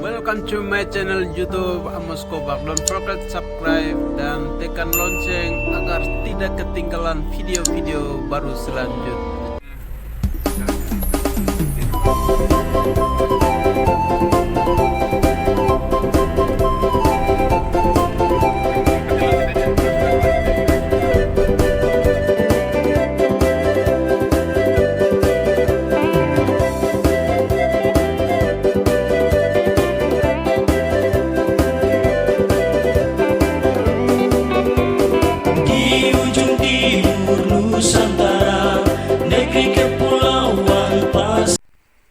Welcome to my channel YouTube Amos Kobak. Don't forget subscribe dan tekan lonceng agar tidak ketinggalan video-video baru selanjutnya.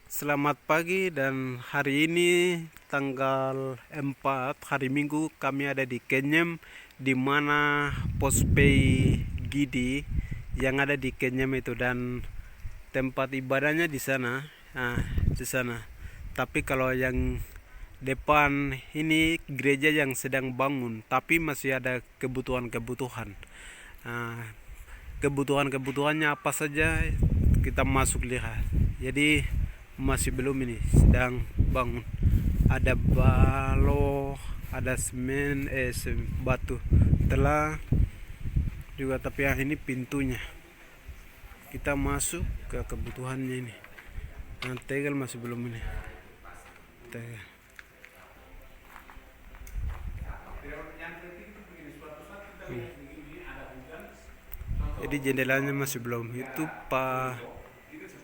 Selamat pagi, dan hari ini tanggal 4 hari Minggu kami ada di Kenyam, di mana Pospei Gidi yang ada di Kenyam itu, dan tempat ibadahnya di sana. Di sana. Tapi kalau yang depan ini gereja yang sedang bangun, tapi masih ada kebutuhan-kebutuhan. Kebutuhan-kebutuhannya apa saja kita masuk lihat. Jadi masih belum, ini sedang bangun. Ada balo, ada semen, batu telah juga, tapi yang ini pintunya. Kita masuk ke kebutuhannya ini. Tegel masih belum ini. Tegel. Jadi jendelanya masih belum. Itu Pak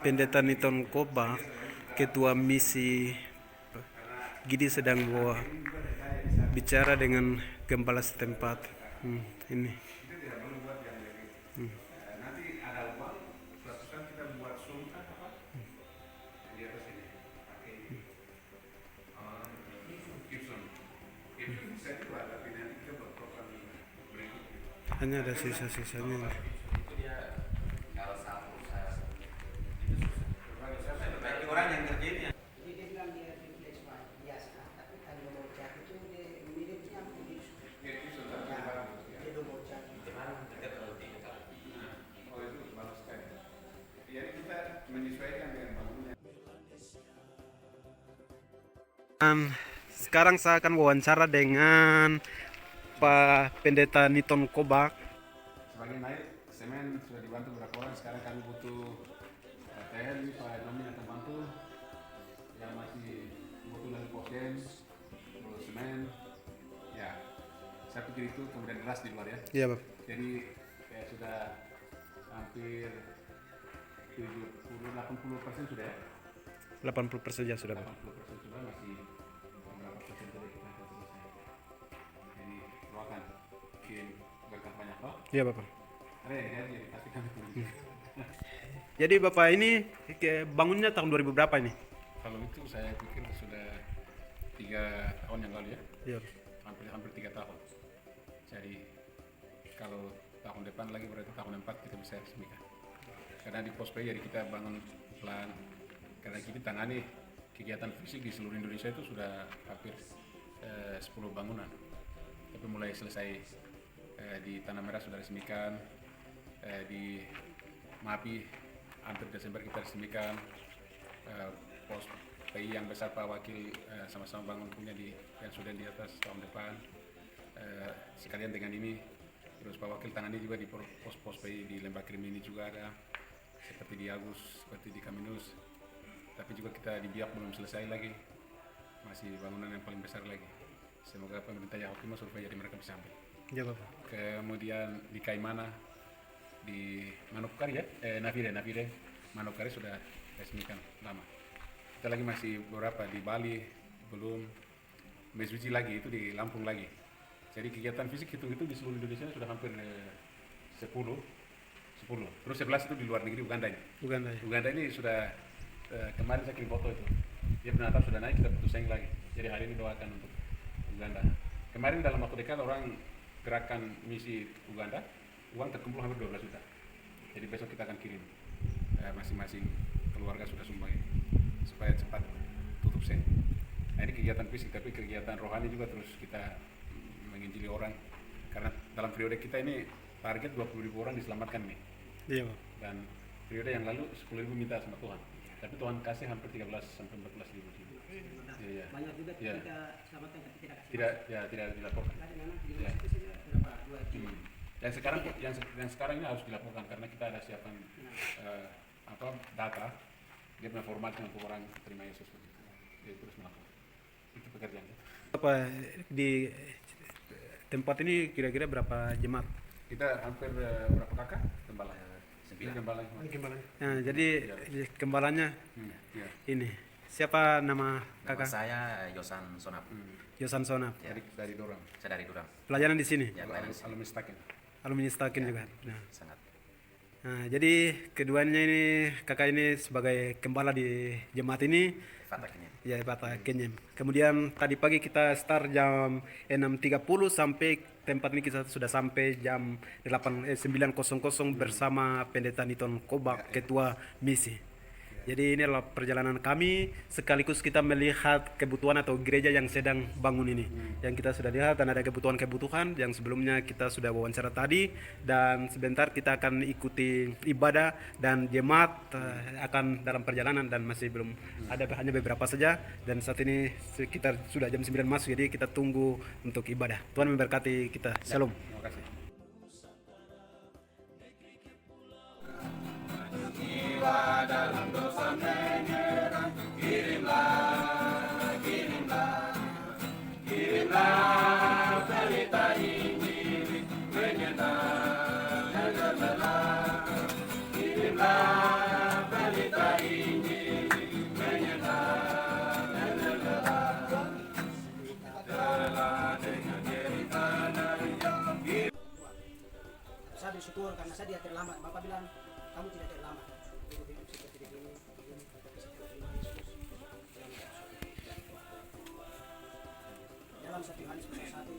Pendeta Niton Kobak, Ketua Misi Gidi, sedang bicara dengan gembala setempat. Ini. Hanya ada sisa-sisanya. Sekarang saya akan wawancara dengan Pak Pendeta Niton Kobak. Sebagai naik semen sudah dibantu beberapa orang. Sekarang kami butuh THL, Pak Domin akan bantu. Yang masih butuh lagi posen, terus semen. Ya, saya pikir itu kemudian deras di luar ya. Iya, Pak. Jadi sudah hampir 80% sudah ya. 80% ya sudah, Pak. 80% sudah, masih beberapa persen saja kita akan selesai. Jadi doakan bikin berkah banyak toh. Iya, Bapak. Jadi pasti kami tunggu. Jadi Bapak ini bangunnya tahun 2000 berapa ini? Kalau itu saya pikir sudah 3 tahun yang lalu ya. Iya. Hampir 3 tahun. Jadi kalau tahun depan lagi berarti tahun 4 kita bisa resmikan. Karena di Pospei jadi kita bangun pelan. Karena kita tangani kegiatan fisik di seluruh Indonesia itu sudah hampir 10 bangunan. Tapi mulai selesai di Tanah Merah sudah resmikan, di Mapi hampir Desember kita resmikan, Pospei yang besar Pak Wakil sama-sama bangun punya yang sudah di atas tahun depan. Sekalian dengan ini, terus Pak Wakil tangani juga di Pospei di Lembah Krim ini juga ada, seperti di Agus, seperti di Kaminus. Tapi juga kita di Biak belum selesai lagi, masih bangunan yang paling besar lagi. Semoga pemerintah Yahokimas supaya jadi mereka bisa ambil. Iya, Bapak. Kemudian di Kaimana, di Manokwari ya, Navire, Manokwari sudah resmikan lama. Kita lagi masih beberapa di Bali belum, Mesuji lagi itu di Lampung lagi. Jadi kegiatan fisik itu di seluruh Indonesia sudah hampir 10. Terus 11 itu di luar negeri, Uganda ini sudah kemarin saya kirim foto itu. Dia benar-benar sudah naik, kita butuh seng lagi. Jadi hari ini doakan untuk Uganda. Kemarin dalam waktu dekat orang gerakan misi Uganda, uang terkumpul hampir 12 juta. Jadi besok kita akan kirim. Masing-masing keluarga sudah sumbang supaya cepat tutup seng. Nah, ini kegiatan fisik, tapi kegiatan rohani juga terus kita menginjili orang. Karena dalam periode kita ini target 20.000 orang diselamatkan nih. Iya, Pak. Dan periode yang lalu 10.000 minta sama Tuhan. Tapi Tuhan kasih hampir 13 sampai 14.000. Iya. Banyak juga Iya. kita selamatkan tapi tidak kasih. Tidak dilaporkan. Tadi memang di Iya. situ saja berapa 2 juta. Yang sekarang ini harus dilaporkan karena kita ada siapkan data dia punya formatnya untuk orang terima Yesus begitu. Jadi terus melakukan itu pekerjaan kita. Apa di tempat ini kira-kira berapa jemaat? Kita hampir berapa kakak gembala? 9 gembala. Nah, jadi gembalanya Iya. ini siapa nama Nama kakak? saya Yosan Sonap. Yosan Sonap. Ya. Dari Dorang. Saya dari Durang. Pelajaran di sini. Ya, pelayanan di sini. Alumni Stakin. Alumni Stakin juga. Nah. Sangat. Nah, jadi keduanya ini kakak ini sebagai gembala di jemaat ini Fataknya. ya Bata Kenyem. Kemudian tadi pagi kita start jam 6.30 sampai tempat ini kita sudah sampai jam 9.00 bersama Pendeta Niton Kobak, ketua misi. Jadi ini adalah perjalanan kami sekaligus kita melihat kebutuhan atau gereja yang sedang bangun ini. Yang kita sudah lihat dan ada kebutuhan-kebutuhan yang sebelumnya kita sudah wawancara tadi, dan sebentar kita akan ikuti ibadah dan jemaat akan dalam perjalanan dan masih belum ada, hanya beberapa saja, dan saat ini sekitar sudah jam 9 masuk, jadi kita tunggu untuk ibadah. Tuhan memberkati kita. Shalom. Terima kasih. Saya bersyukur karena saya tidak terlambat. Bapak bilang kamu tidak terlambat. Hidup seperti begini, kita bisa terima Yesus. Dalam 1 Yohanes pasal 1.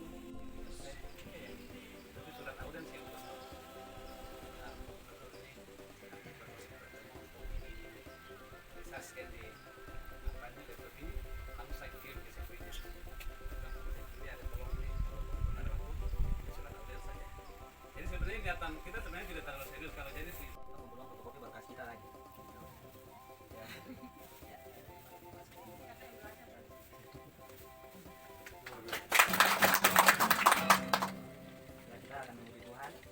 Jadi sebenarnya kelihatan kita sebenarnya tidak terlalu serius kalau jadi sih. Belum fotokopi berkas kita lagi. Kita akan memuji Tuhan.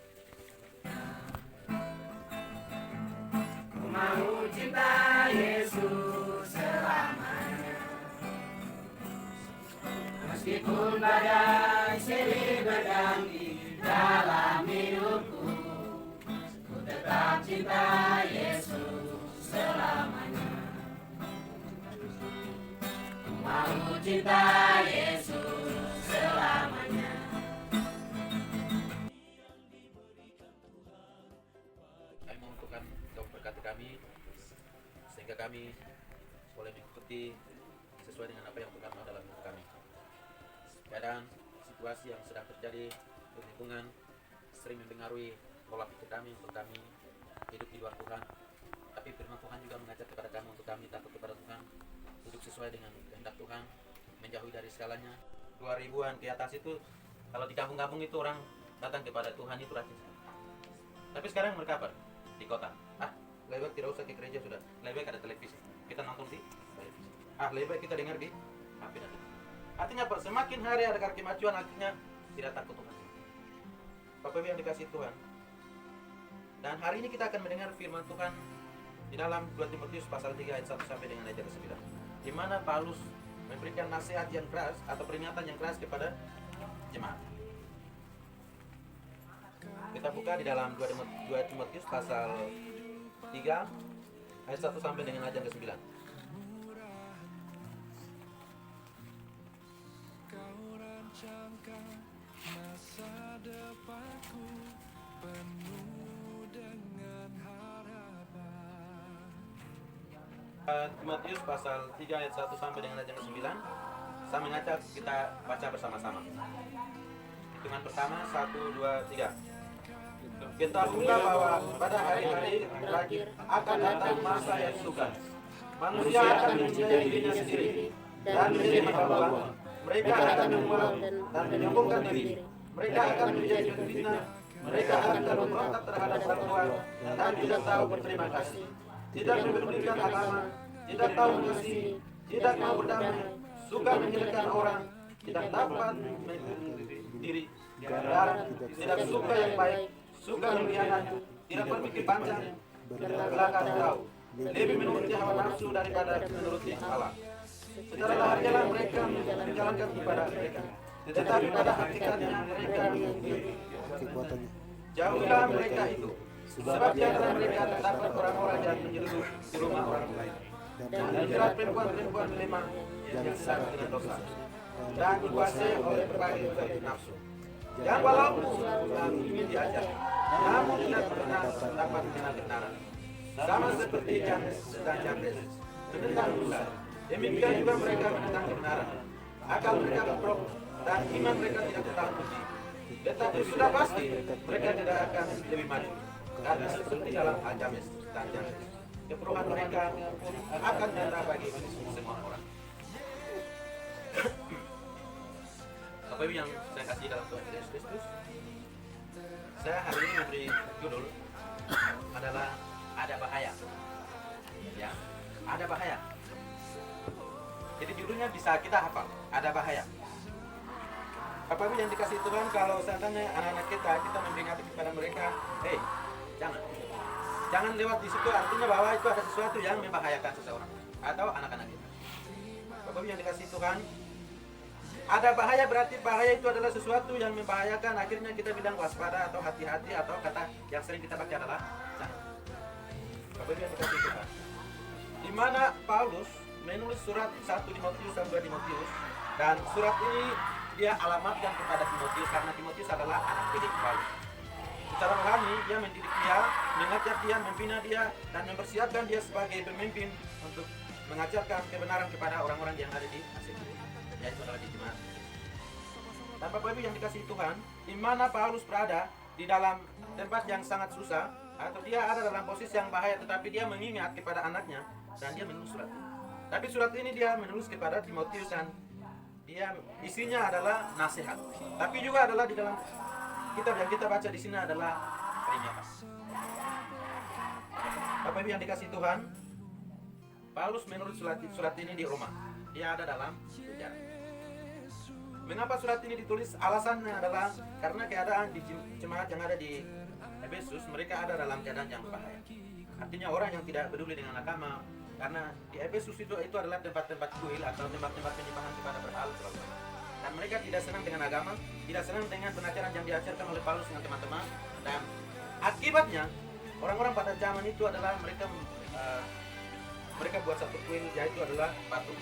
Kami membutuhkan Kau berkati kami sehingga kami boleh mengikuti sesuai dengan apa yang Tuhan mau dalam hidup kami. Keadaan situasi yang sedang terjadi di lingkungan sering mempengaruhi pola pikir kami untuk kami hidup di luar Tuhan. Tapi firman Tuhan juga mengajar kepada kami untuk kami takut kepada Tuhan, hidup sesuai dengan kehendak Tuhan, menjauhi dari segalanya. 2000-an ke atas itu kalau di kampung-kampung itu orang datang kepada Tuhan itu rajin. Tapi sekarang mereka apa? Di kota. Lebih baik tidak usah ke gereja sudah. Lebih baik ada televisi. Kita nonton di televisi. Lebih baik kita dengar di HP dan artinya apa? Semakin hari ada kemajuan, artinya tidak takut Tuhan. Bapak Ibu yang dikasihi Tuhan. Dan hari ini kita akan mendengar firman Tuhan di dalam 2 Timotius pasal 3 ayat 1 sampai dengan ayat 9. Di mana Paulus memberikan nasihat yang keras atau peringatan yang keras kepada jemaat. Kita buka di dalam 2 Timotius pasal 3 ayat 1 sampai dengan ayat 9. Timotius pasal 3 ayat 1 sampai dengan ayat 9. Saya mengajak kita baca bersama-sama. Hitungan pertama 1, 2, 3. Kita buka bahwa pada hari-hari terakhir akan datang masa yang sukar. Manusia akan mencintai dirinya sendiri dan menjadi mata-mata. Mereka akan membuang dan menyombongkan diri. Mereka akan menjadi fitnah. Mereka akan memberontak terhadap orang tua dan tidak tahu berterima kasih. Tidak mempedulikan agama, tidak tahu mengasihi, tidak mau berdamai, suka menjelekkan orang, tidak dapat diri, dan tidak suka yang baik, suka mengkhianati, tidak berpikir panjang, berkelakar tahu, lebih menuruti hawa nafsu daripada menuruti Allah. Secara lahiriah mereka menjalankan ibadah mereka, tetapi pada hakikatnya mereka mengikuti Kekuatannya. jauhilah mereka itu, sebab di antara mereka terdapat orang-orang yang menyeludup di rumah orang lain, dan menjerat perempuan-perempuan lemah yang sedang dengan dosa, dan dikuasai oleh berbagai nafsu. Yang walaupun selalu ingin diajar, namun tidak pernah dapat mengenal kebenaran. Sama seperti Jannes dan Jambres menentang Musa, demikian juga mereka menentang kebenaran. Akal mereka bobrok dan iman mereka tidak tertahan uji. Tetapi sudah pasti mereka tidak akan lebih maju, karena seperti dalam Jannes dan Jambres, keperluan mereka akan nyata bagi semua orang. Bapak Ibu yang saya kasih dalam Tuhan Yesus Kristus, saya hari ini memberi judul adalah ada bahaya. Ya, ada bahaya. Jadi judulnya bisa kita hafal, ada bahaya. Bapak Ibu yang dikasih Tuhan, kalau seandainya anak-anak kita memberingatkan kepada mereka, hei, jangan lewat di situ, artinya bahwa itu ada sesuatu yang membahayakan seseorang atau anak-anak kita. Bapak Ibu yang dikasih Tuhan, ada bahaya berarti bahaya itu adalah sesuatu yang membahayakan. Akhirnya kita bilang waspada atau hati-hati, atau kata yang sering kita baca adalah jangan. Bapak Ibu yang dikasih Tuhan, di mana Paulus menulis surat 1 Timotius dan 2 Timotius, dan surat ini dia alamatkan kepada Timotius karena Timotius adalah anak didik Paulus. Secara rohani dia mendidik dia, mengajar dia, membina dia, dan mempersiapkan dia sebagai pemimpin untuk mengajarkan kebenaran kepada orang-orang yang ada di Asia, yaitu adalah di jemaat. Dan Bapak Ibu yang dikasihi Tuhan, di mana Paulus berada di dalam tempat yang sangat susah, atau dia ada dalam posisi yang bahaya, tetapi dia mengingat kepada anaknya dan dia menulis surat ini. Tapi surat ini dia menulis kepada Timotius dan dia isinya adalah nasihat. Tapi juga adalah di dalam kitab yang kita baca di sini adalah peringatan. Bapak Ibu yang dikasihi Tuhan, Paulus menulis surat ini di Roma. Dia ada dalam penjara. Mengapa surat ini ditulis? Alasannya adalah karena keadaan di jemaat yang ada di Efesus, mereka ada dalam keadaan yang bahaya. Artinya orang yang tidak peduli dengan agama, karena di Efesus itu adalah tempat-tempat kuil atau tempat-tempat penyembahan kepada berhala. Dan mereka tidak senang dengan agama, tidak senang dengan pengajaran yang diajarkan oleh Paulus dengan teman-teman. Dan akibatnya orang-orang pada zaman itu adalah mereka buat satu kuil, yaitu adalah batu.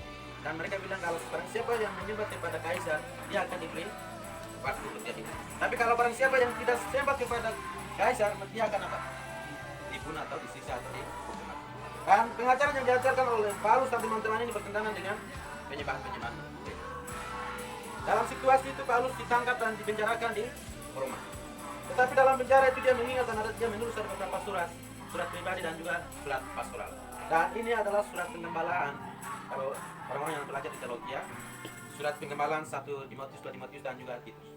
Dan mereka bilang kalau barang siapa yang menyembah kepada kaisar, dia akan diberi batu untuk dia hidup. Tapi kalau barang siapa yang tidak sembah kepada kaisar, dia akan apa? Dibunuh atau disiksa atau dihukum mati. Dan pengajaran yang diajarkan oleh Paulus dan teman-teman ini bertentangan dengan penyembahan-penyembahan. Dalam situasi itu Paulus ditangkap dan dipenjarakan di Roma. Tetapi dalam penjara itu dia mengingat dan dia menulis beberapa surat pribadi dan juga surat pastoral. Dan ini adalah surat penggembalaan. Kalau orang-orang yang belajar di teologi, surat penggembalaan 1 Timotius, 2 Timotius dan juga Titus.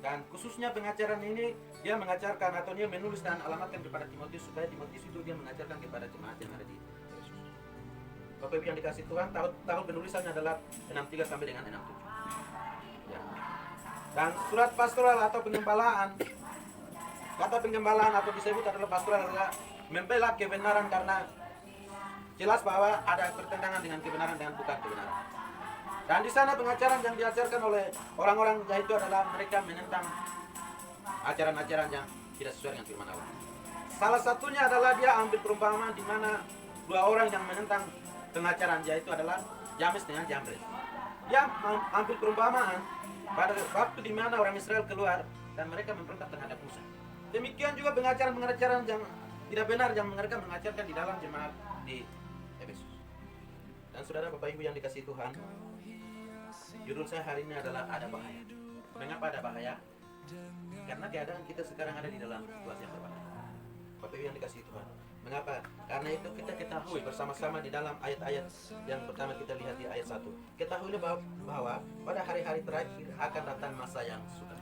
Dan khususnya pengajaran ini dia mengajarkan atau dia menulis dan alamatkan kepada Timotius supaya Timotius itu dia mengajarkan kepada jemaat yang ada di Efesus. Bapak Ibu yang dikasih Tuhan, tahun penulisannya adalah 63 sampai dengan 67. Ya. Dan surat pastoral atau penggembalaan, kata penggembalaan atau disebut adalah pastoral adalah membela kebenaran, karena jelas bahwa ada pertentangan dengan kebenaran dengan bukan kebenaran. Dan di sana pengajaran yang diajarkan oleh orang-orang yaitu adalah mereka menentang ajaran-ajaran yang tidak sesuai dengan firman Allah. Salah satunya adalah dia ambil perumpamaan di mana dua orang yang menentang pengajaran, yaitu adalah Jannes dengan Jambres. Dia ambil perumpamaan pada waktu di mana orang Israel keluar dan mereka memberontak terhadap Musa. Demikian juga pengajaran-pengajaran yang tidak benar yang mereka mengajarkan di dalam jemaat di Efesus. Dan saudara Bapak Ibu yang dikasihi Tuhan, judul saya hari ini adalah ada bahaya. Mengapa ada bahaya? Karena keadaan kita sekarang ada di dalam situasi yang berbahaya. Bapak Ibu yang dikasihi Tuhan, mengapa? Karena itu kita ketahui bersama-sama di dalam ayat-ayat yang pertama kita lihat di ayat 1. Ketahuilah bahwa pada hari-hari terakhir akan datang masa yang sukar.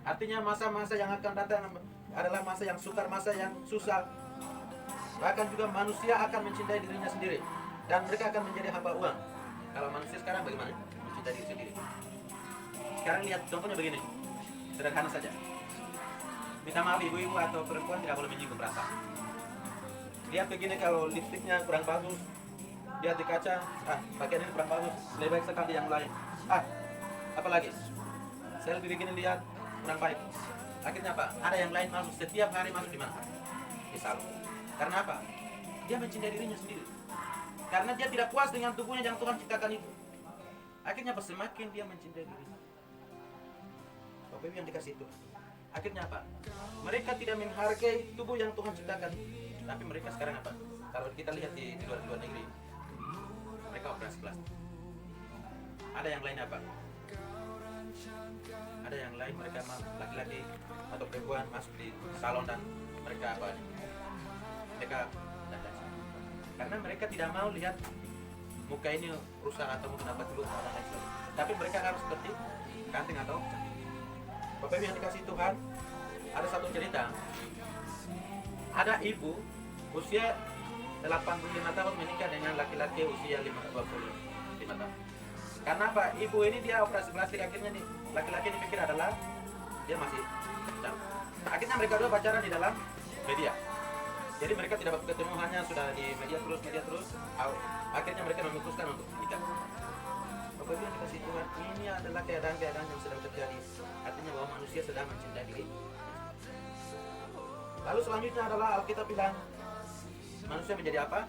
Artinya masa-masa yang akan datang adalah masa yang sukar, masa yang susah. Bahkan juga manusia akan mencintai dirinya sendiri. dan mereka akan menjadi hamba uang. Kalau manusia sekarang bagaimana? Mencintai diri sendiri. Sekarang lihat contohnya begini, sederhana saja. Minta maaf ibu-ibu atau perempuan tidak boleh menyinggung perasaan. Lihat begini, kalau lipstiknya kurang bagus, lihat di kaca, pakaian ini kurang bagus, lebih baik sekali yang lain. Apalagi saya lebih begini lihat kurang baik. Akhirnya apa? Ada yang lain masuk setiap hari, masuk di mana? Di salon. Karena apa? Dia mencintai dirinya sendiri. Karena dia tidak puas dengan tubuhnya yang Tuhan ciptakan itu. Akhirnya apa? Semakin dia mencintai dirinya. Bapak Ibu yang dikasih itu. Akhirnya apa? Mereka tidak menghargai tubuh yang Tuhan ciptakan. Tapi mereka sekarang apa? Kalau kita lihat di luar negeri, mereka operasi plastik. Ada yang lain apa? Ada yang lain mereka laki-laki atau perempuan masuk di salon dan mereka apa? Mereka dandan. Karena mereka tidak mau lihat muka ini rusak atau mungkin apa dulu. Tapi mereka harus seperti kanting atau Bapak Ibu yang dikasih Tuhan, ada satu cerita. Ada ibu usia 85 tahun menikah dengan laki-laki usia 25 tahun. Karena apa? Ibu ini dia operasi plastik, akhirnya nih laki-laki ini pikir adalah dia masih kecil. Akhirnya mereka dua pacaran di dalam media. Jadi mereka tidak ketemu, hanya sudah di media terus. Akhirnya mereka memutuskan untuk nikah. Bapak Ibu yang dikasih Tuhan, ini adalah keadaan-keadaan yang sedang terjadi. Artinya bahwa manusia sedang mencintai diri. Lalu selanjutnya adalah Alkitab bilang manusia menjadi apa?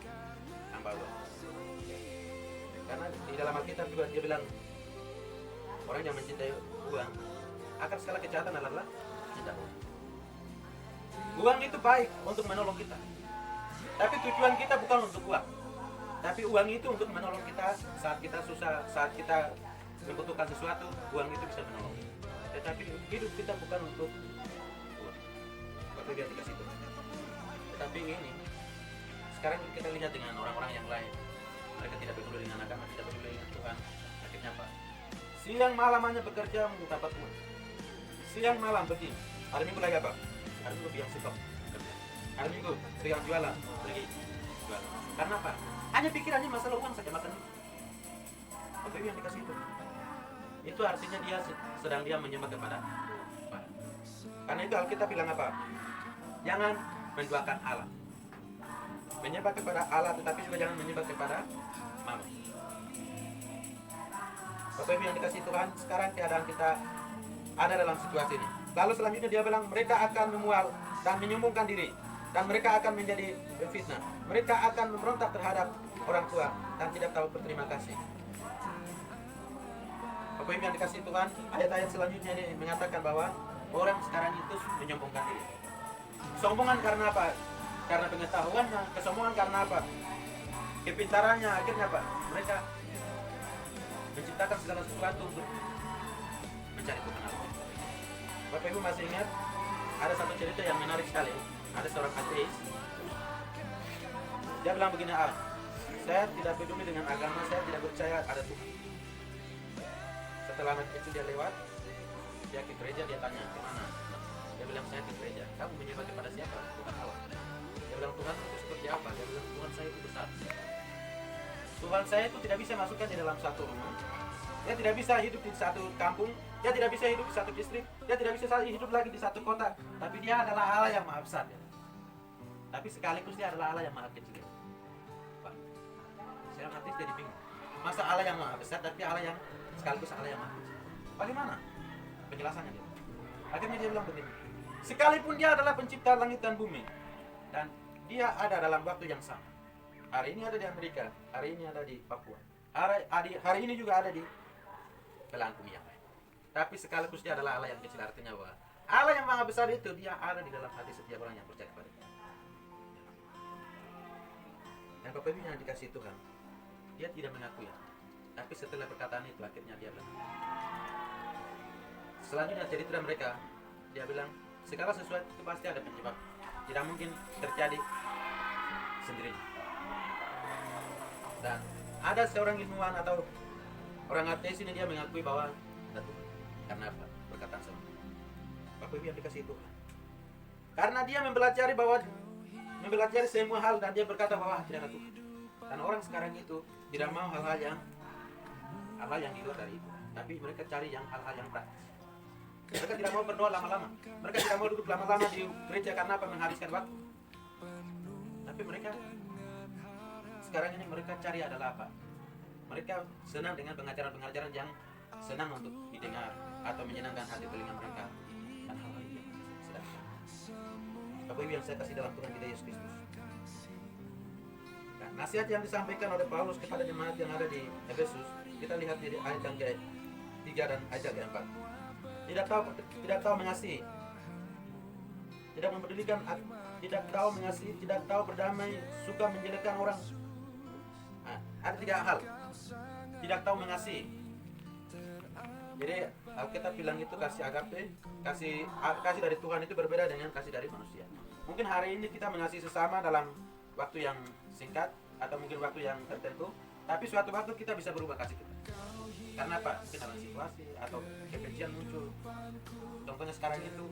Hamba Allah. Karena di dalam Alkitab juga dia bilang orang yang mencintai uang, akar segala kejahatan adalah cinta uang. Uang itu baik untuk menolong kita, tapi tujuan kita bukan untuk uang. Tapi uang itu untuk menolong kita saat kita susah, saat kita membutuhkan sesuatu, uang itu bisa menolong. Tetapi hidup kita bukan untuk uang. Bapak biar dikasih Tuhan. Tetapi ini sekarang kita lihat dengan orang-orang yang lain. Mereka tidak peduli dengan agama, tidak peduli dengan Tuhan. Akhirnya apa? Siang malam hanya bekerja untuk dapat uang. Siang malam begini. Hari Minggu lagi apa? Hari Minggu biang stok kerja. Hari Minggu pegang jualan, pergi jualan. Karena apa? Hanya pikirannya masalah uang saja, makan. Bapak Ibu yang dikasih itu artinya dia sedang menyembah kepada Tuhan. Karena itu Alkitab bilang apa? Jangan menduakan Allah. Menyembah kepada Allah, tetapi juga jangan menyembah kepada mammon. Bapak Ibu yang dikasih Tuhan, sekarang keadaan kita ada dalam situasi ini. Lalu selanjutnya dia bilang mereka akan memual dan menyombongkan diri, dan mereka akan menjadi fitnah. Mereka akan memberontak terhadap orang tua dan tidak tahu berterima kasih. Bapak Ibu yang dikasih Tuhan, ayat-ayat selanjutnya ini mengatakan bahwa orang sekarang itu menyombongkan diri. Sombongan karena apa? Karena pengetahuannya. Kesombongan karena apa? Kepintarannya. Akhirnya apa? Mereka menciptakan segala sesuatu untuk mencari Tuhan Allah. Bapak Ibu masih ingat ada satu cerita yang menarik sekali. Ada seorang ateis. Dia bilang begini, saya tidak peduli dengan agama, saya tidak percaya ada Tuhan. Setelah anak kecil dia lewat, dia ke gereja, dia tanya kemana. Dia bilang saya ke gereja. Kamu menyembah kepada siapa? Tuhan Allah. Dia bilang Tuhan itu seperti apa? Dia bilang Tuhan saya itu besar. Tuhan saya itu tidak bisa masukkan di dalam satu rumah. Dia tidak bisa hidup di satu kampung. Dia tidak bisa hidup di satu distrik. Dia tidak bisa hidup lagi di satu kota. Tapi dia adalah Allah yang maha besar. Tapi sekaligus dia adalah Allah yang maha kecil. Pak, saya artis jadi bingung. Masa Allah yang maha besar tapi Allah yang sekaligus Allah yang maha kecil? Bagaimana penjelasannya dia? Akhirnya dia bilang begini. Sekalipun dia adalah pencipta langit dan bumi, dan dia ada dalam waktu yang sama. Hari ini ada di Amerika, hari ini ada di Papua, hari ini juga ada di belahan bumi yang lain. Tapi sekaligus dia adalah Allah yang kecil, artinya bahwa Allah yang maha besar itu dia ada di dalam hati setiap orang yang percaya kepada Dia. Dan Bapak Ibu yang dikasih Tuhan, dia tidak mengakui. Tapi setelah perkataan itu akhirnya dia bilang. Selanjutnya cerita mereka, dia bilang segala sesuatu itu pasti ada penyebab. Tidak mungkin terjadi sendirinya. Dan ada seorang ilmuwan atau orang ateis ini dia mengakui bahwa ada Tuhan. Karena apa? Perkataan sama. Bapak Ibu yang dikasih Tuhan. Karena dia mempelajari semua hal dan dia berkata bahwa tidak ada Tuhan. Karena orang sekarang itu tidak mau hal-hal yang di luar dari itu, tapi mereka cari yang hal-hal yang praktis. Mereka tidak mau berdoa lama-lama, mereka tidak mau duduk lama-lama di gereja karena apa? Menghabiskan waktu. Tapi mereka sekarang ini mereka cari adalah apa? Mereka senang dengan pengajaran-pengajaran yang senang untuk didengar atau menyenangkan hati telinga mereka. Dan hal-hal yang sedang. Bapak Ibu yang saya kasih dalam Tuhan kita Yesus Kristus. Nah, nasihat yang disampaikan oleh Paulus kepada jemaat yang ada di Efesus, kita lihat di ayat yang ke-3 dan ayat yang ke-4. Tidak tahu mengasihi, tidak mempedulikan, tidak tahu mengasihi, tidak tahu berdamai, suka menjelekkan orang. Nah, ada 3 hal. Tidak tahu mengasihi. Jadi Alkitab bilang itu kasih agape, kasih dari Tuhan itu berbeda dengan kasih dari manusia. Mungkin hari ini kita mengasihi sesama dalam waktu yang singkat atau mungkin waktu yang tertentu, tapi suatu waktu kita bisa berubah kasih kita. Karena apa? Mungkin dalam situasi atau kebencian muncul. Contohnya sekarang itu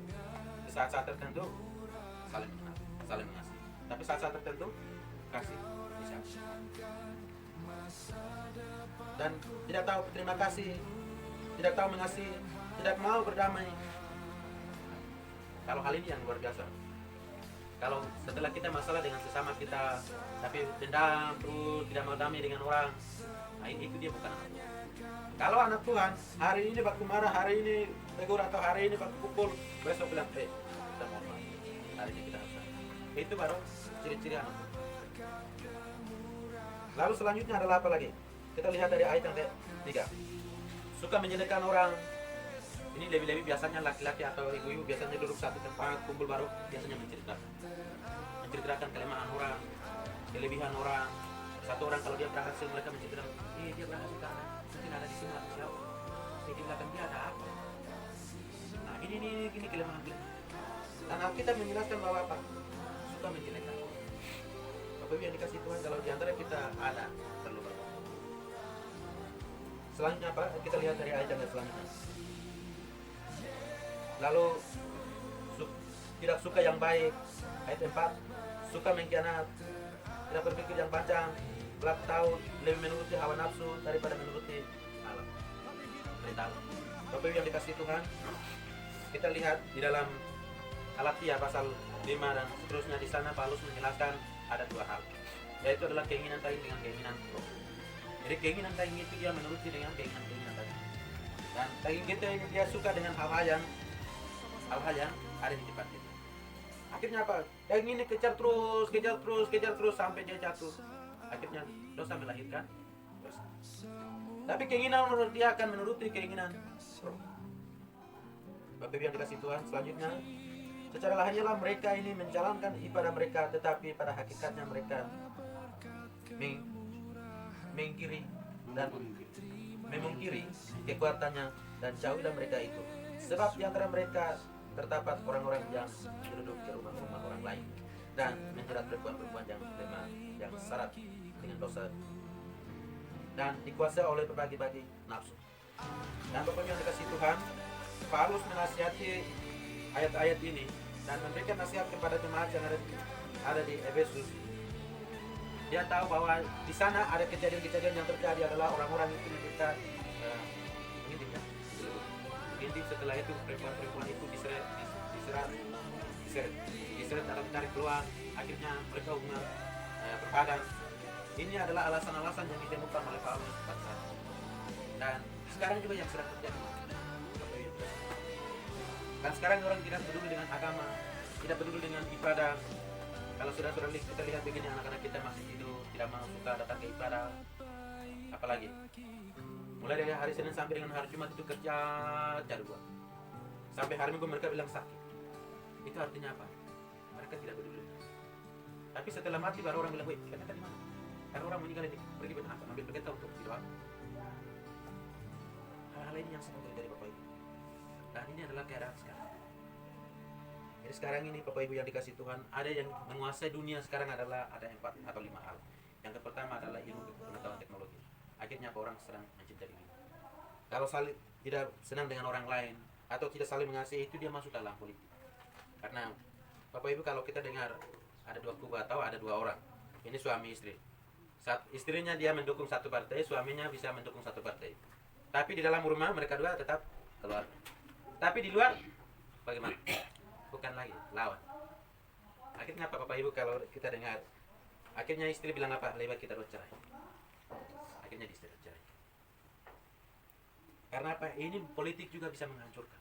di saat-saat tertentu saling mengasihi. Tapi saat-saat tertentu kasih bisa. Dan tidak tahu berterima kasih, tidak tahu mengasihi, tidak mau berdamai. Kalau hal ini yang luar biasa. Kalau setelah kita masalah dengan sesama kita, tapi dendam terus, tidak mau damai dengan orang, nah itu dia bukan anak Tuhan. Kalau anak Tuhan, hari ini waktu marah, hari ini tegur atau hari ini waktu pukul, besok bilang, kita mohon maaf, hari ini kita harus. Itu baru ciri-ciri anak Tuhan. Lalu selanjutnya adalah apa lagi? Kita lihat dari ayat yang ke-3. Suka menjelekkan orang. Ini lebih-lebih biasanya laki-laki atau ibu-ibu biasanya duduk satu tempat, kumpul baru biasanya menceritakan kelemahan orang, kelebihan orang. Satu orang kalau dia berhasil, mereka menceritakan, dia berhasil karena mungkin ada di sini atau siapa. Di belakang dia ada apa? Nah ini kelemahan. Dan Alkitab menjelaskan bahwa apa? Suka menjelekkan. Bapak Ibu yang dikasih Tuhan, kalau di antara kita ada perlu berdoa. Selanjutnya apa? Kita lihat dari ayat yang selanjutnya. Lalu tidak suka yang baik, ayat 4. Suka mengkhianat, tidak berpikir yang panjang, belak tahu, lebih menuruti hawa nafsu daripada menuruti Allah. Perintah Allah. Bapak Ibu yang dikasih Tuhan, kita lihat di dalam Galatia pasal 5 dan seterusnya, di sana Paulus menjelaskan ada 2 hal, yaitu adalah keinginan tadi dengan keinginan roh. Jadi keinginan tadi itu dia menuruti dengan keinginan tadi. Dan daging kita ini dia suka dengan hal-hal yang ada di depan kita. Akhirnya apa? Daging ini kejar terus sampai dia jatuh. Akhirnya dosa melahirkan dosa. Tapi keinginan menurut dia akan menuruti keinginan roh. Bapak Ibu yang dikasih Tuhan, selanjutnya secara lahiriahlah mereka ini menjalankan ibadah mereka, tetapi pada hakikatnya mereka mengingkiri dan memungkiri kekuatannya, dan jauhilah mereka itu. Sebab di antara mereka terdapat orang-orang yang duduk di rumah-rumah orang lain dan menjerat perempuan-perempuan yang lemah, yang syarat dengan dosa dan dikuasai oleh berbagai-bagai nafsu. Dan Bapak yang dikasih Tuhan, Paulus menasihati ayat-ayat ini dan memberikan nasihat kepada jemaat yang ada di Efesus. Dia tahu bahwa di sana ada kejadian-kejadian yang terjadi adalah orang-orang itu mereka mengintip. Setelah itu perempuan-perempuan itu diseret dalam tarik keluar, akhirnya mereka hubungan berbadan. Ini adalah alasan-alasan yang ditemukan oleh Paulus pada saat itu. Dan sekarang juga yang sedang terjadi. Dan sekarang orang tidak peduli dengan agama, tidak peduli dengan ibadah. Kalau sudah kita lihat begini, anak-anak kita masih tidur, tidak mau suka datang ke ibadah. Apalagi mulai dari hari Senin sampai dengan hari Jumat itu kerja cari buat. Sampai hari Minggu mereka bilang sakit. Itu artinya apa? Mereka tidak peduli. Tapi setelah mati baru orang bilang, "Weh, kita di mana?" Karena orang meninggal ini pergi benar, ambil pendeta untuk didoakan. Hal-hal ini yang sedang terjadi Bapak Ibu. Dan ini adalah keadaan sekarang. Jadi sekarang ini Bapak Ibu yang dikasih Tuhan, ada yang menguasai dunia sekarang adalah ada 4 atau 5 hal. Yang pertama adalah ilmu pengetahuan teknologi. Akhirnya orang sedang mencintai ini. Kalau tidak senang dengan orang lain atau tidak saling mengasihi, itu dia masuk dalam politik. Karena Bapak Ibu kalau kita dengar ada 2 kubu atau ada 2 orang, ini suami istri. istrinya dia mendukung satu partai, suaminya bisa mendukung satu partai. Tapi di dalam rumah mereka dua tetap keluar. Tapi di luar bagaimana? Bukan lagi lawan. Akhirnya apa Bapak Ibu kalau kita dengar, akhirnya istri bilang apa? Lebih baik kita bercerai. Akhirnya istri bercerai. Karena apa? Ini politik juga bisa menghancurkan.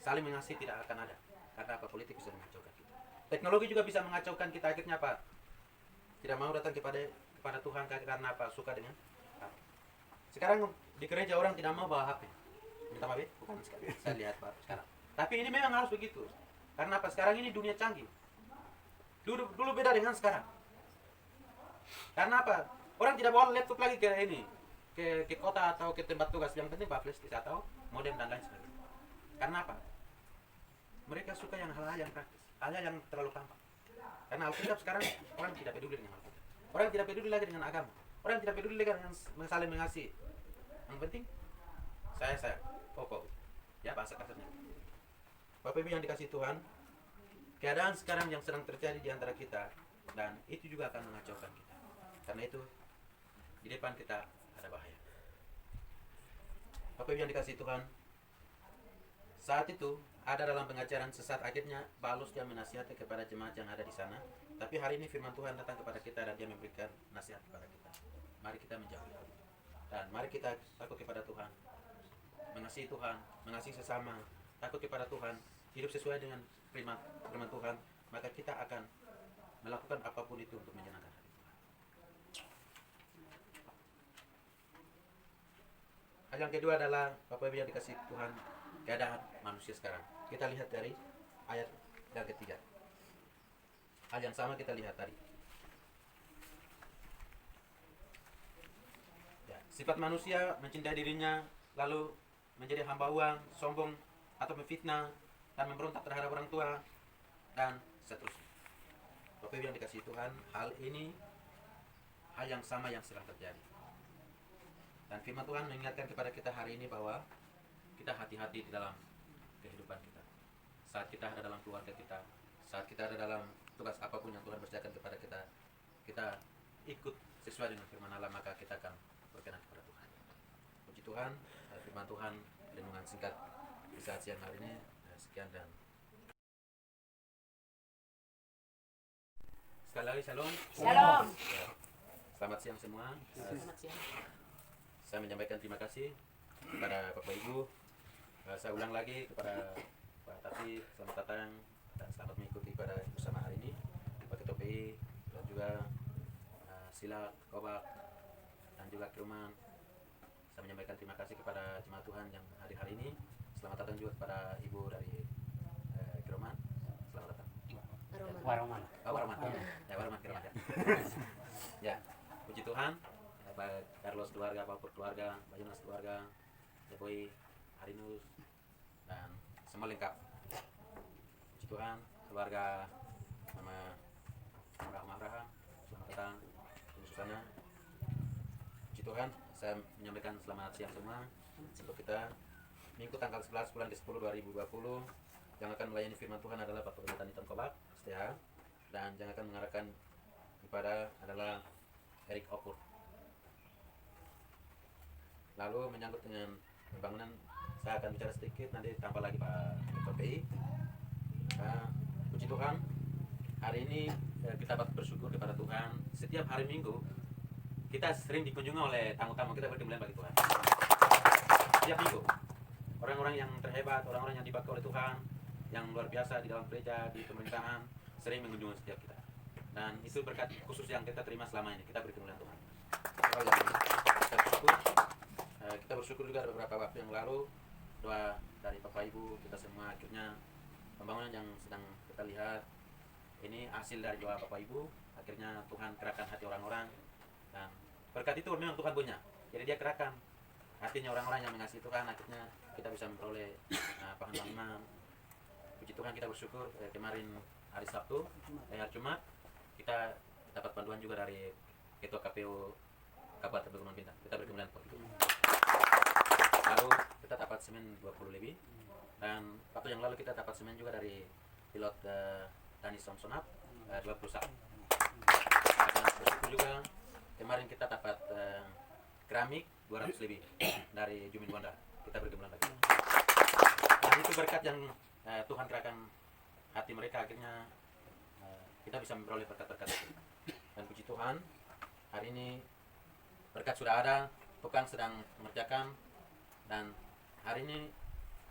Saling mengasihi tidak akan ada. Karena apa? Politik bisa menghancurkan kita. Teknologi juga bisa mengacaukan kita. Akhirnya apa? Tidak mau datang kepada Tuhan karena apa? Suka dengan apa? Sekarang di gereja orang tidak mau bawa HP. Minta maaf ya? Bukan sekali. Saya lihat Pak sekarang. Tapi ini memang harus begitu. Karena apa? Sekarang ini dunia canggih. Dulu beda dengan sekarang. Karena apa? Orang tidak bawa laptop lagi ke ini, ke kota atau ke tempat tugas. Yang penting flash disk atau modem dan lain sebagainya. Karena apa? Mereka suka hal-hal yang praktis, hal-hal yang terlalu gampang. Karena Alkitab sekarang orang tidak peduli dengan Alkitab. Orang tidak peduli lagi dengan agama. Orang tidak peduli lagi dengan saling mengasihi. Yang penting saya pokok. Ya bahasa kasarnya. Bapak Ibu yang dikasihi Tuhan, keadaan sekarang yang sedang terjadi di antara kita, dan itu juga akan mengacaukan kita. Karena itu di depan kita ada bahaya. Bapak Ibu yang dikasihi Tuhan, saat itu ada dalam pengajaran sesat, akhirnya Paulus dia menasihati kepada jemaat yang ada di sana. Tapi hari ini firman Tuhan datang kepada kita dan dia memberikan nasihat kepada kita. Mari kita menjauhi hal itu. Dan mari kita takut kepada Tuhan, mengasihi Tuhan, mengasihi sesama, takut kepada Tuhan, hidup sesuai dengan firman Tuhan, maka kita akan melakukan apapun itu untuk menyenangkan hati Tuhan. Hal yang kedua adalah Bapak Ibu yang dikasihi Tuhan, keadaan manusia sekarang. Kita lihat dari ayat yang ketiga. Hal yang sama kita lihat tadi. Ya, sifat manusia mencintai dirinya, lalu menjadi hamba uang, sombong atau memfitnah dan memberontak terhadap orang tua dan seterusnya. Bapak Ibu yang dikasihi Tuhan, hal ini hal yang sama yang sedang terjadi. Dan firman Tuhan mengingatkan kepada kita hari ini bahwa kita hati-hati di dalam kehidupan kita. Saat kita ada dalam keluarga kita, saat kita ada dalam tugas apapun yang Tuhan berserahkan kepada kita, kita ikut sesuai dengan firman Allah, maka kita akan berkenan kepada Tuhan. Puji Tuhan, firman Tuhan, renungan singkat di saat siang hari ini. Sekian dan sekali lagi shalom. Shalom. Selamat siang semua. Selamat siang. Saya menyampaikan terima kasih kepada Bapak Ibu. Saya ulang lagi kepada Pak Tati, selamat datang dan selamat mengikuti ibadah bersama hari ini. Pak Ketua PI dan juga Silak, Kobak dan juga Kirman. Saya menyampaikan terima kasih kepada jemaat Tuhan yang hadir hari ini. Selamat datang juga kepada Ibu dari Kirman. Selamat datang. Waroman. Waroman. Ya, Waroman Kirman ya. Ya, puji Tuhan. Pak Carlos keluarga, Pak Pur keluarga, Pak Jonas keluarga, Ya Boy, Harinus, dan semua lengkap. Puji Tuhan, keluarga Mama Abraham, selamat datang. Ibu Susana. Puji Tuhan, saya menyampaikan selamat siang semua untuk kita. Minggu tanggal 11 bulan ke-10 2020 yang akan melayani firman Tuhan adalah Bapak Pendeta Niton Kobak, STH, dan yang akan mengarahkan ibadah adalah Erik Opur. Lalu menyangkut dengan pembangunan, saya akan bicara sedikit, nanti tambah lagi Pak Ketua PI. Puji Tuhan, hari ini kita patut bersyukur kepada Tuhan. Setiap hari Minggu kita sering dikunjungi oleh tamu-tamu, kita berkemuliaan bagi Tuhan. Setiap minggu orang-orang yang terhebat, orang-orang yang dipakai oleh Tuhan, yang luar biasa di dalam gereja, di pemerintahan, sering mengunjungi setiap kita. Dan itu berkat khusus yang kita terima selama ini, kita berkemuliaan Tuhan. Kita bersyukur. Kita bersyukur juga beberapa waktu yang lalu, doa dari Bapak Ibu, kita semua akhirnya pembangunan yang sedang kita lihat ini hasil dari doa Bapak Ibu. Akhirnya Tuhan kerahkan hati orang-orang, dan berkat itu memang Tuhan punya. Jadi dia kerahkan hatinya orang-orang yang mengasihi Tuhan, akhirnya kita bisa memperoleh pengalaman. Puji Tuhan, kita bersyukur kemarin hari Sabtu, hari Jumat kita dapat bantuan juga dari Ketua KPU Kabupaten Pegunungan Bintang. Kita berkemuliaan Pak. Lalu kita dapat semen 20 lebih, dan waktu yang lalu kita dapat semen juga dari pilot Dani Samsonat 21. Kita bersyukur itu juga kemarin kita dapat keramik 200 lebih dari Jumin Wanda. Kita bergembira lagi. Dan itu berkat yang Tuhan kerahkan hati mereka, akhirnya kita bisa memperoleh berkat-berkat itu. Dan puji Tuhan, hari ini berkat sudah ada, tukang sedang mengerjakan, dan hari ini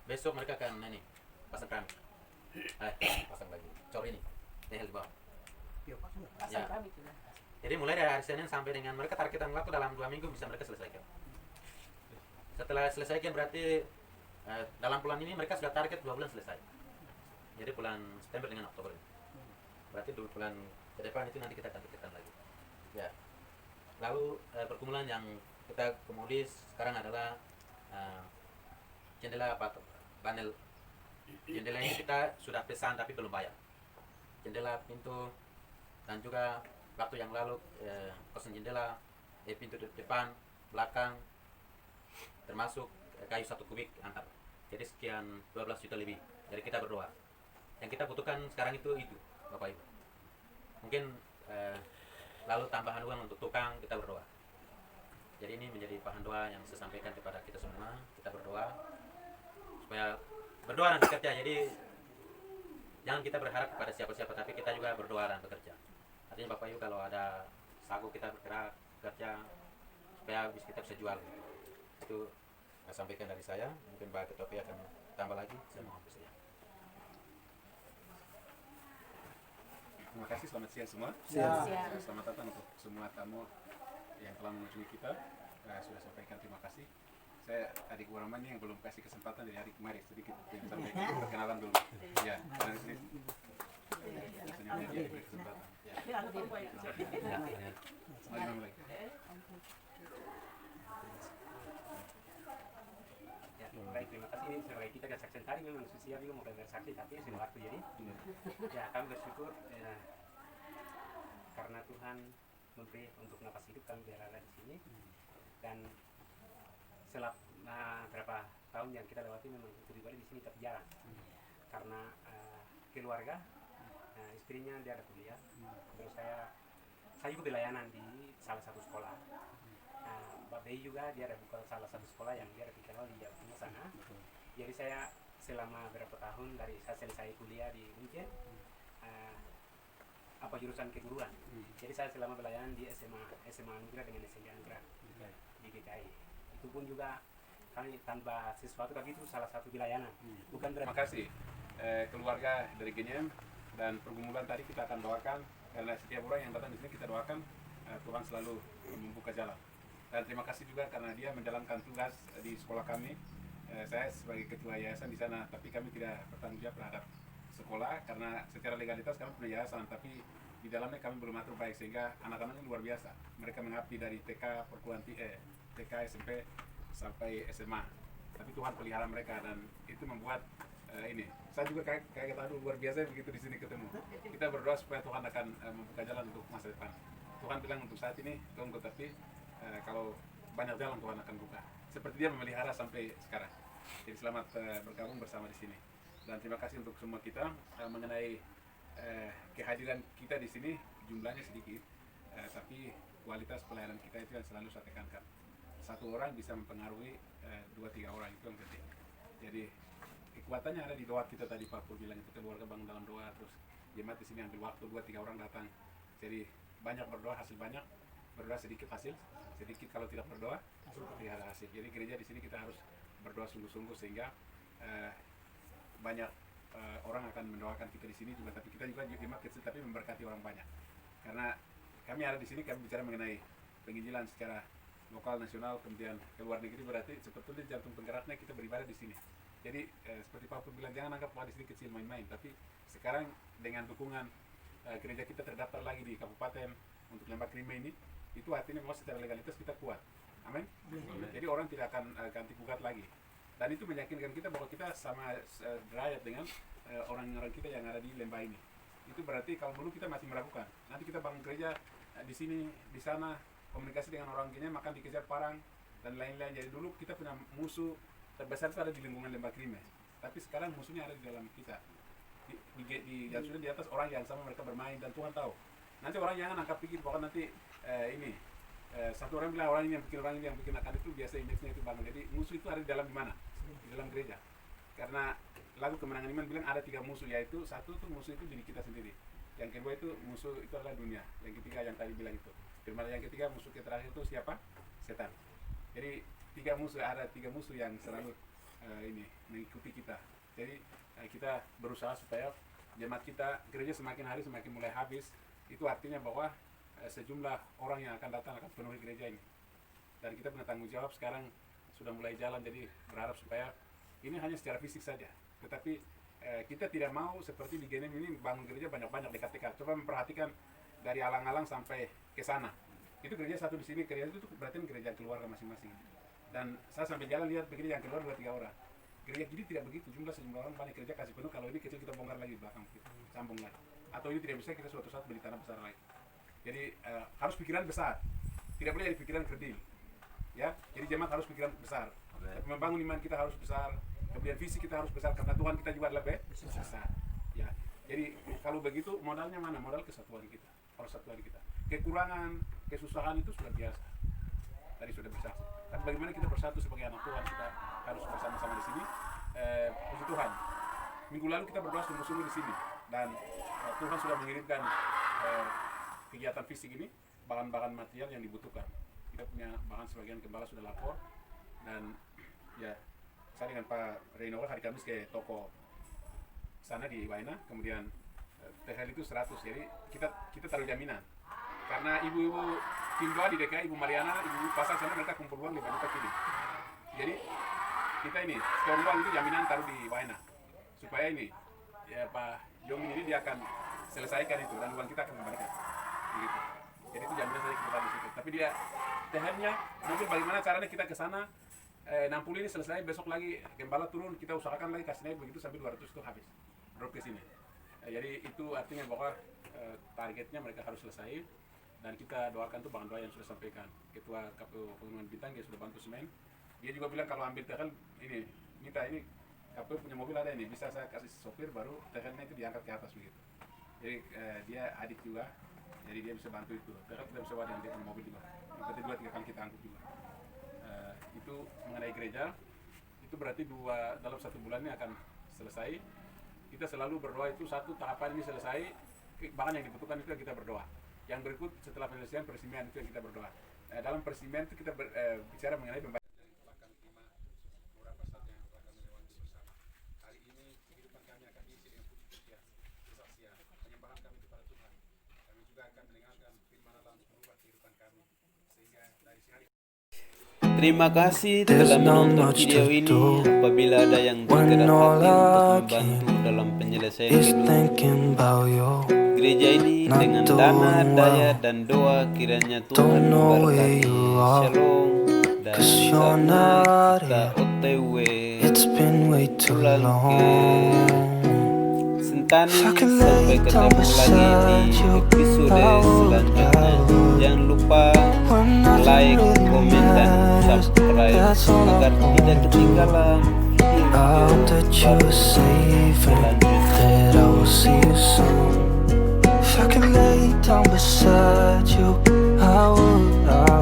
besok mereka akan ini pasang keramik. Pasang lagi. Cor ini, nehel di bawah. Pasang Ya. kami juga. Jadi mulai dari hari Senin sampai dengan mereka targetan waktu dalam 2 minggu bisa mereka selesaikan. Setelah selesaikan berarti dalam bulan ini mereka sudah target 2 bulan selesai. Jadi bulan September dengan Oktober ini. Berarti 2 bulan ke depan itu nanti kita akan targetkan lagi. Ya. Lalu pergumulan yang kita kemudi sekarang adalah jendela panel. Jendela ini kita sudah pesan tapi belum bayar. Jendela, pintu, dan juga waktu yang lalu pesan jendela, pintu depan, belakang, termasuk kayu 1 kubik antar. Jadi sekian 12 juta lebih. Jadi kita berdoa. Yang kita butuhkan sekarang itu Bapak Ibu. Mungkin lalu tambahan uang untuk tukang, kita berdoa. Jadi ini menjadi bahan doa yang saya sampaikan kepada kita semua. Kita berdoa supaya berdoa dan bekerja. Jadi jangan kita berharap kepada siapa-siapa, tapi kita juga berdoa dan bekerja. Artinya Bapak Ibu kalau ada sagu kita bergerak bekerja supaya kita bisa jual. Itu saya sampaikan dari saya. Mungkin Pak Ketua P akan tambah lagi. Saya mohon bersedia. Terima kasih, selamat siang semua. Siang. Selamat datang untuk semua tamu yang telah mengunjungi kita. Sudah sampaikan terima kasih. Saya adik Waraman yang belum kasih kesempatan dari hari kemarin sedikit yang sampaikan perkenalan dulu. Ya, dari sini. Senyumnya dia diberi kesempatan. Ya. Mulai. Ya, baik, terima kasih. Sebagai kita ke saksi tadi memang susia juga mau bersaksi, tapi sudah waktu jadi. Ya, kami bersyukur karena Tuhan memberi untuk napas hidup kami berada di sini. Dan selama berapa tahun yang kita lewati memang pribadi di sini tapi jarang. Karena keluarga, istrinya dia ada kuliah. Terus saya juga belayanan di salah satu sekolah. Mbak Bey juga dia ada buka salah satu sekolah yang dia ada dikenal di Jawa Tengah sana. Jadi saya selama berapa tahun dari saya selesai kuliah di Uncen, jurusan keguruan. Jadi saya selama belayanan di SMA Anugerah dengan SMA Anugerah di GKI. Itu pun juga kami tanpa sesuatu, tapi itu salah satu pelayanan. Bukan Terima kasih keluarga dari Genyem, dan pergumulan tadi kita akan doakan karena setiap orang yang datang di sini kita doakan Tuhan selalu membuka jalan. Dan terima kasih juga karena dia menjalankan tugas di sekolah kami. Saya sebagai ketua yayasan di sana, tapi kami tidak bertanggung jawab terhadap sekolah karena secara legalitas kami punya yayasan, tapi di dalamnya kami belum atur baik sehingga anak-anak ini luar biasa. Mereka mengabdi dari TK, TK, SMP sampai SMA. Tapi Tuhan pelihara mereka dan itu membuat ini. Saya juga kayak aduh luar biasa begitu di sini ketemu. Kita berdoa supaya Tuhan akan membuka jalan untuk masa depan. Tuhan bilang untuk saat ini tunggu, tapi kalau banyak jalan Tuhan akan buka. Seperti dia memelihara sampai sekarang. Jadi selamat bergabung bersama di sini. Dan terima kasih untuk semua kita mengenai kehadiran kita di sini. Jumlahnya sedikit, tapi kualitas pelayanan kita itu yang selalu saya tekankan. Satu orang bisa mempengaruhi 2-3 orang, itu yang penting. Jadi kekuatannya ada di doa kita tadi Pak Pur bilang, itu keluarga bangun dalam doa, terus jemaat di sini ambil waktu 2-3 orang datang. Jadi banyak berdoa hasil banyak, berdoa sedikit hasil sedikit, kalau tidak berdoa tidak ada hasil. Jadi gereja di sini kita harus berdoa sungguh-sungguh sehingga banyak orang akan mendoakan kita di sini juga, tapi kita juga jemaat kecil tapi memberkati orang banyak. Karena kami ada di sini, kami bicara mengenai penginjilan secara lokal, nasional, kemudian ke luar negeri, berarti sebetulnya jantung penggeraknya kita beribadah di sini. Jadi seperti Pak Pur bilang, jangan anggap bahwa di sini kecil main-main, tapi sekarang dengan dukungan gereja kita terdaftar lagi di kabupaten untuk Lembah Krime ini, itu artinya bahwa secara legalitas kita kuat. Amin. Jadi orang tidak akan ganti gugat lagi. Dan itu meyakinkan kita bahwa kita sama derajat dengan orang-orang kita yang ada di lembah ini. Itu berarti kalau dulu kita masih meragukan, nanti kita bangun gereja di sini, di sana, komunikasi dengan orang Kenya, makan dikejar parang dan lain-lain. Jadi dulu kita punya musuh terbesar itu ada di lingkungan Lembah Krime. Tapi sekarang musuhnya ada di dalam kita. Di di atas orang yang sama mereka bermain, dan Tuhan tahu. Nanti orang jangan angkat pikir bahwa nanti satu orang bilang orang ini yang bikin akan itu biasa image-nya itu bangun. Jadi musuh itu ada di dalam mana? Di dalam gereja. Karena lagu Kemenangan Iman bilang ada 3 musuh, yaitu satu tuh musuh itu diri kita sendiri. Yang kedua itu musuh itu adalah dunia. Yang ketiga yang tadi bilang itu. Firman yang ketiga musuh terakhir itu siapa? Setan. Jadi 3 musuh, ada 3 musuh yang selalu mengikuti kita. Jadi kita berusaha supaya jemaat kita, gereja semakin hari semakin mulai habis. Itu artinya bahwa sejumlah orang yang akan datang akan penuhi gereja ini. Dan kita punya tanggung jawab sekarang sudah mulai jalan, jadi berharap supaya ini hanya secara fisik saja. Tetapi kita tidak mau seperti di Genem ini bangun gereja banyak-banyak dekat-dekat. Coba memperhatikan dari alang-alang sampai ke sana. Itu gereja satu di sini, gereja itu berarti gereja keluarga masing-masing. Dan saya sampai jalan lihat gereja yang keluar 2-3 orang. Gereja jadi tidak begitu, sejumlah orang banyak gereja kasih penuh. Kalau ini kecil kita bongkar lagi belakang, kita sambung lagi. Atau ini tidak bisa, kita suatu saat beli tanah besar lagi. Jadi harus pikiran besar, tidak boleh jadi pikiran kerdil, ya. Jadi jemaat harus pikiran besar. Membangun iman kita harus besar, kemudian visi kita harus besar karena Tuhan kita juga adalah besar. Ya. Jadi kalau begitu modalnya mana? Modal kesatuan kita, persatuan kita. Kekurangan, kesusahan itu sudah biasa. Tadi sudah bersaksi. Tapi bagaimana kita bersatu sebagai anak Tuhan, kita harus bersama-sama di sini. Puji Tuhan. Minggu lalu kita berdoa sungguh-sungguh di sini dan Tuhan sudah mengirimkan kegiatan fisik ini, bahan-bahan material yang dibutuhkan. Kita punya bahan, sebagian gembala sudah lapor, dan ya saya dengan Pak Reno hari Kamis ke toko sana di Waina, kemudian THL itu 100, jadi kita taruh jaminan. Karena ibu-ibu tim doa di DKI, Ibu Mariana, ibu pasar sana, mereka kumpul uang di Banuta Kini. Jadi kita ini setor uang itu jaminan taruh di Waina, supaya ini ya Pak Jongin ini dia akan selesaikan itu dan uang kita akan kembalikan. Gitu. Jadi itu jaminan saya kita di situ. Tapi dia THL-nya mungkin bagaimana caranya kita ke sana 60 ini selesai, besok lagi gembala turun, kita usahakan lagi kasih naik begitu sampai 200 itu habis. Drop ke sini. Jadi itu artinya bahwa targetnya mereka harus selesai, dan kita doakan tuh bahan doa yang sudah sampaikan. Ketua KPU Pegunungan Bintang dia sudah bantu semen. Dia juga bilang kalau ambil THL ini minta ini KPU punya mobil ada ini, bisa saya kasih sopir baru THL-nya itu diangkat ke atas begitu. Jadi dia adik juga. Jadi dia bisa bantu itu. Karena kita bisa wadah yang dia punya mobil juga. Berarti 2-3 kali kita angkut juga. Itu mengenai gereja, itu berarti dalam 1 bulan ini akan selesai. Kita selalu berdoa itu satu tahapan ini selesai, bahkan yang dibutuhkan itu yang kita berdoa. Yang berikut setelah penyelesaian peresmian itu yang kita berdoa. Dalam peresmian itu kita bicara mengenai pembahasan. Terima kasih telah menonton video ini. Apabila ada yang berkenan hati untuk membantu dalam penyelesaian hidup gereja ini dengan dana, daya, dan doa, kiranya Tuhan memberkati. Shalom. Dan karena kita OTW pulang ke Sentani, sampai ketemu lagi di episode selanjutnya. Jangan lupa like, komen, dan subscribe agar tidak ketinggalan video selanjutnya.